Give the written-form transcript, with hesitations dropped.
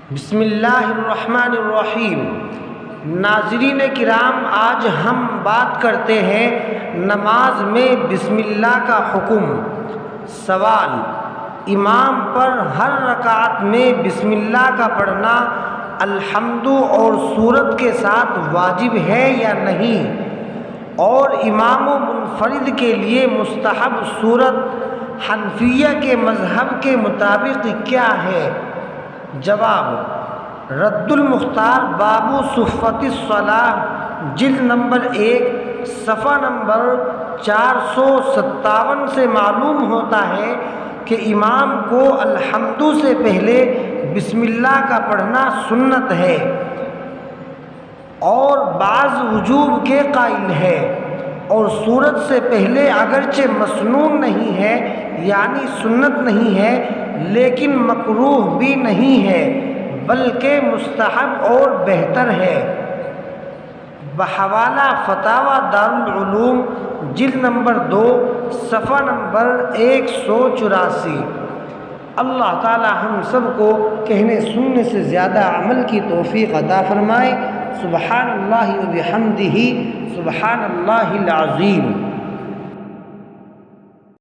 بسم اللہ الرحمن الرحیم۔ ناظرین کرام، آج ہم بات کرتے ہیں نماز میں بسم اللہ کا حکم۔ سوال: امام پر ہر رکعت میں بسم اللہ کا پڑھنا الحمد اور سورت کے ساتھ واجب ہے یا نہیں؟ اور امام و منفرد کے لیے مستحب سورت حنفیہ کے مذہب کے مطابق کیا ہے؟ جواب: رد المختار باب صفت الصلاۃ جلد نمبر 1 صفحہ نمبر 457 سے معلوم ہوتا ہے کہ امام کو الحمد سے پہلے بسم اللہ کا پڑھنا سنت ہے اور بعض وجوب کے قائل ہے، اور سورت سے پہلے اگرچہ مسنون نہیں ہے یعنی سنت نہیں ہے لیکن مکروہ بھی نہیں ہے بلکہ مستحب اور بہتر ہے۔ بحوالہ فتاوی دارالعلوم جلد نمبر 2 صفحہ نمبر 184۔ اللہ تعالی ہم سب کو کہنے سننے سے زیادہ عمل کی توفیق عطا فرمائے۔ سبحان اللہ و بحمدہ، سبحان اللہ العظیم۔